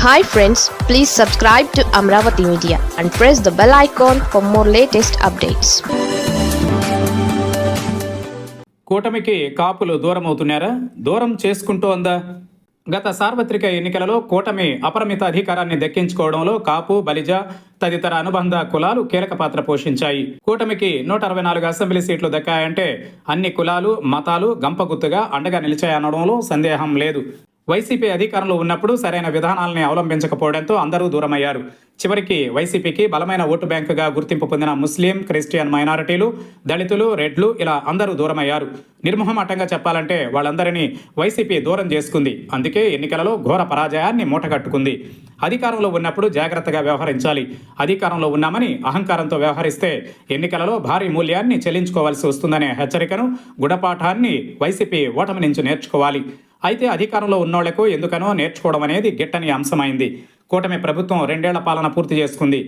Hi friends, please subscribe to Amravati Media and press the bell icon for more latest updates. కూటమికి కాపులు దూరమవుతున్నారా? దూరం చేసుకుంటోందా? గత సార్వత్రిక ఎన్నికలలో కూటమి అపరిమిత అధికారాన్ని దక్కించుకోవడంలో కాపు, బలిజ తదితర అనుబంధ కులాలు కీలక పాత్ర పోషించాయి. కూటమికి 164 అసెంబ్లీ సీట్లు దక్కాయంటే అన్ని కులాలు, మతాలు గంపగుత్తుగా అండగా నిలిచాయనడంలో సందేహం లేదు. వైసీపీ అధికారంలో ఉన్నప్పుడు సరైన విధానాలని అవలంబించకపోవడంతో అందరూ దూరమయ్యారు. చివరికి వైసీపీకి బలమైన ఓటు బ్యాంకుగా గుర్తింపు పొందిన ముస్లిం, క్రిస్టియన్ మైనారిటీలు, దళితులు, రెడ్లు ఇలా అందరూ దూరమయ్యారు. నిర్మోహమాటంగా చెప్పాలంటే వాళ్ళందరినీ వైసీపీ దూరం చేసుకుంది. అందుకే ఎన్నికలలో ఘోర పరాజయాన్ని మూటగట్టుకుంది. అధికారంలో ఉన్నప్పుడు జాగ్రత్తగా వ్యవహరించాలి. అధికారంలో ఉన్నామని అహంకారంతో వ్యవహరిస్తే ఎన్నికలలో భారీ మూల్యాన్ని చెల్లించుకోవాల్సి వస్తుందనే హెచ్చరికను, గుణపాఠాన్ని వైసీపీ ఓటమి నుంచి నేర్చుకోవాలి. అయితే అధికారంలో ఉన్నోళ్లకు ఎందుకనో నేర్చుకోవడం అనేది గిట్టని అంశమైంది. కూటమి ప్రభుత్వం 2 ఏళ్ల పాలన పూర్తి చేసుకుంది.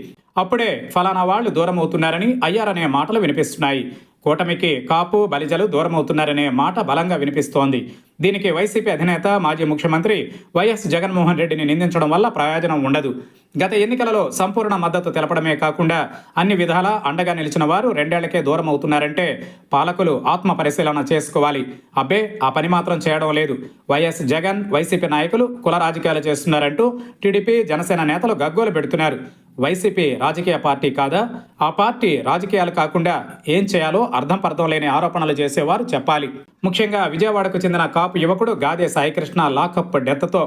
అప్పుడే ఫలానా వాళ్ళు దూరం అవుతున్నారని, అయ్యారనే మాటలు వినిపిస్తున్నాయి. కూటమికి కాపు, బలిజలు దూరమవుతున్నారనే మాట బలంగా వినిపిస్తోంది. దీనికి వైసీపీ అధినేత, మాజీ ముఖ్యమంత్రి వైఎస్ జగన్మోహన్ రెడ్డిని నిందించడం వల్ల ప్రయోజనం ఉండదు. గత ఎన్నికలలో సంపూర్ణ మద్దతు తెలపడమే కాకుండా అన్ని విధాలా అండగా నిలిచిన వారు 2 ఏళ్లకే దూరం అవుతున్నారంటే పాలకులు ఆత్మ పరిశీలన చేసుకోవాలి. అబ్బే, ఆ పని మాత్రం చేయడం లేదు. వైఎస్ జగన్, వైసీపీ నాయకులు కుల రాజకీయాలు చేస్తున్నారంటూ టీడీపీ, జనసేన నేతలు గగ్గోలు పెడుతున్నారు. వైసీపీ రాజకీయ పార్టీ కాదా? ఆ పార్టీ రాజకీయాలు కాకుండా ఏం చేయాలో అర్థం పర్థం లేని ఆరోపణలు చేసేవారు చెప్పాలి. ముఖ్యంగా విజయవాడకు చెందిన కాపు యువకుడు గాదే సాయికృష్ణ లాకప్ డెత్తో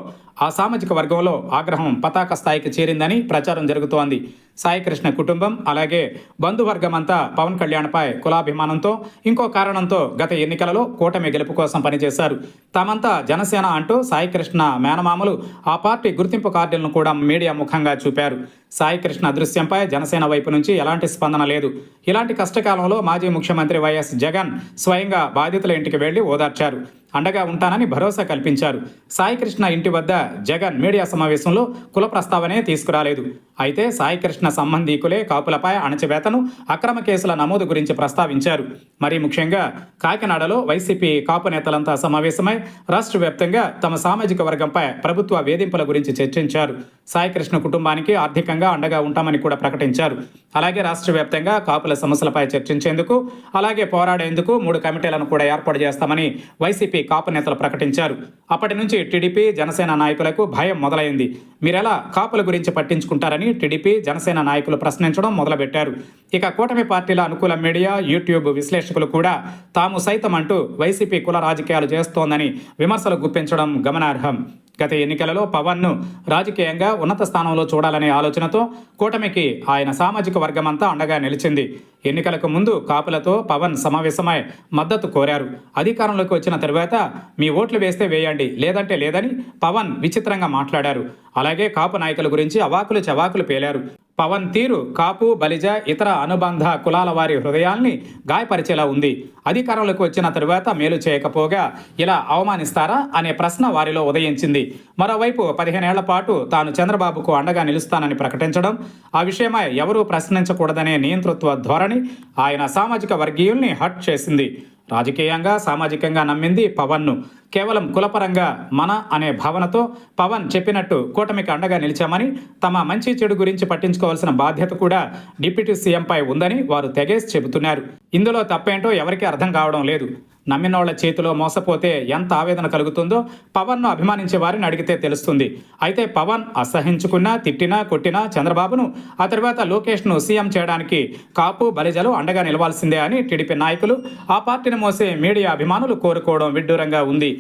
ఆ సామాజిక వర్గంలో ఆగ్రహం పతాక స్థాయికి చేరిందని ప్రచారం జరుగుతోంది. సాయికృష్ణ కుటుంబం, అలాగే బంధువర్గం అంతా పవన్ కళ్యాణ్పై కులాభిమానంతో, ఇంకో కారణంతో గత ఎన్నికలలో కూటమి గెలుపు కోసం పనిచేశారు. తామంతా జనసేన అంటూ సాయికృష్ణ మేనమామలు ఆ పార్టీ గుర్తింపు కార్డులను కూడా మీడియా ముఖంగా చూపారు. సాయికృష్ణ అదృశ్యంపై జనసేన వైపు నుంచి ఎలాంటి స్పందన లేదు. ఇలాంటి కష్టకాలంలో మాజీ ముఖ్యమంత్రి వైఎస్ జగన్ స్వయంగా బాధితుల ఇంటికి వెళ్లి ఓదార్చారు. అండగా ఉంటానని భరోసా కల్పించారు. సాయికృష్ణ ఇంటి వద్ద జగన్ మీడియా సమావేశంలో కుల ప్రస్తావనే తీసుకురాలేదు. అయితే సాయికృష్ణ సంబంధీకులే కాపులపై అణచివేతను, అక్రమ కేసుల నమోదు గురించి ప్రస్తావించారు. మరీ ముఖ్యంగా కాకినాడలో వైసీపీ కాపు నేతలంతా సమావేశమై రాష్ట్ర వ్యాప్తంగా తమ సామాజిక వర్గంపై ప్రభుత్వ వేధింపుల గురించి చర్చించారు. సాయికృష్ణ కుటుంబానికి ఆర్థికంగా అండగా ఉంటామని కూడా ప్రకటించారు. అలాగే రాష్ట్ర వ్యాప్తంగా కాపుల సమస్యలపై చర్చించేందుకు, అలాగే పోరాడేందుకు 3 కమిటీలను కూడా ఏర్పాటు చేస్తామని వైసీపీ కాపు నేతలు ప్రకటించారు. అప్పటి నుంచి టీడీపీ, జనసేన నాయకులకు భయం మొదలైంది. మీరెలా కాపుల గురించి పట్టించుకుంటారని టీడీపీ, జనసేన నాయకులు ప్రశ్నించడం మొదలుపెట్టారు. ఇక కూటమి పార్టీల అనుకూల మీడియా, యూట్యూబ్ విశ్లేషకులు కూడా తాము సైతం అంటూ వైసీపీ కుల రాజకీయాలు చేస్తోందని విమర్శలు గుప్పించడం గమనార్హం. గత ఎన్నికలలో పవన్ను రాజకీయంగా ఉన్నత స్థానంలో చూడాలనే ఆలోచనతో కూటమికి ఆయన సామాజిక వర్గమంతా అండగా నిలిచింది. ఎన్నికలకు ముందు కాపులతో పవన్ సమావేశమై మద్దతు కోరారు. అధికారంలోకి వచ్చిన తరువాత మీ ఓట్లు వేస్తే వేయండి, లేదంటే లేదని పవన్ విచిత్రంగా మాట్లాడారు. అలాగే కాపు నాయకుల గురించి అవాకులు చవాకులు పేలారు. పవన్ తీరు కాపు, బలిజ, ఇతర అనుబంధ కులాల వారి హృదయాల్ని గాయపరిచేలా ఉంది. అధికారంలోకి వచ్చిన తరువాత మేలు చేయకపోగా ఇలా అవమానిస్తారా అనే ప్రశ్న వారిలో ఉదయించింది. మరోవైపు 15 ఏళ్ల పాటు తాను చంద్రబాబుకు అండగా నిలుస్తానని ప్రకటించడం, ఆ విషయమై ఎవరూ ప్రశ్నించకూడదనే నియంతృత్వ ధోరణి ఆయన సామాజిక వర్గీయుల్ని హట్ చేసింది. రాజకీయంగా, సామాజికంగా నమ్మింది పవన్ను. కేవలం కులపరంగా మన అనే భావనతో పవన్ చెప్పినట్టు కూటమికి అండగా నిలిచామని, తమ మంచి చెడు గురించి పట్టించుకోవాల్సిన బాధ్యత కూడా డిప్యూటీ సీఎంపై ఉందని వారు తెగేసి చెబుతున్నారు. ఇందులో తప్పేంటో ఎవరికీ అర్థం కావడం లేదు. నమ్మినోళ్ల చేతిలో మోసపోతే ఎంత ఆవేదన కలుగుతుందో పవన్ను అభిమానించే వారిని అడిగితే తెలుస్తుంది. అయితే పవన్ అసహించుకున్నా, తిట్టినా, కొట్టినా చంద్రబాబును, ఆ తర్వాత లోకేష్ను సీఎం చేయడానికి కాపు, బలిజలు అండగా నిలవాల్సిందే అని టీడీపీ నాయకులు, ఆ పార్టీని మోసే మీడియా అభిమానులు కోరుకోవడం విడ్డూరంగా ఉంది.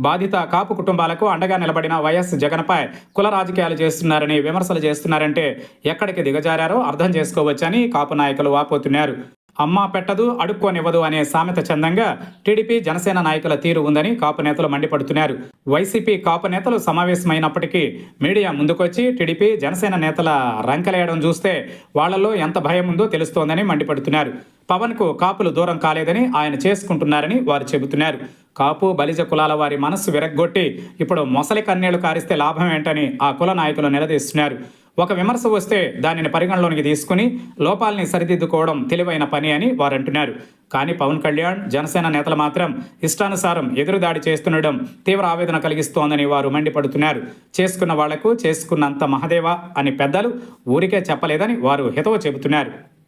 బాధిత కాపు కుటుంబాలకు అండగా నిలబడిన వైఎస్ జగన్పై కుల రాజకీయాలు చేస్తున్నారని విమర్శలు చేస్తున్నారంటే ఎక్కడికి దిగజారారో అర్థం చేసుకోవచ్చని కాపు నాయకులు వాపోతున్నారు. అమ్మ పెట్టదు, అడుక్కోనివ్వదు అనే సామెత చందంగా టీడీపీ, జనసేన నాయకుల తీరు ఉందని కాపు నేతలు మండిపడుతున్నారు. వైసీపీ కాపు నేతలు సమావేశమైనప్పటికీ మీడియా ముందుకొచ్చి టీడీపీ, జనసేన నేతల రంకెలేయడం చూస్తే వాళ్లలో ఎంత భయం ఉందో తెలుస్తోందని మండిపడుతున్నారు. పవన్కు కాపులు దూరం కాలేదని, ఆయన చేసుకుంటున్నారని వారు చెబుతున్నారు. కాపు, బలిజ కులాల వారి మనస్సు విరగ్గొట్టి ఇప్పుడు మొసలి కన్నీళ్లు కారిస్తే లాభం ఏంటని ఆ కుల నాయకులు నిలదీస్తున్నారు. ఒక విమర్శ వస్తే దానిని పరిగణలోనికి తీసుకుని లోపాలని సరిదిద్దుకోవడం తెలివైన పని అని వారు అంటున్నారు. కానీ పవన్ కళ్యాణ్, జనసేన నేతలు మాత్రం ఇష్టానుసారం ఎదురుదాడి చేస్తుండడం తీవ్ర ఆవేదన కలిగిస్తోందని వారు మండిపడుతున్నారు. చేసుకున్న వాళ్లకు చేసుకున్నంత మహదేవా అని పెద్దలు ఊరికే చెప్పలేదని వారు హితవు చెబుతున్నారు.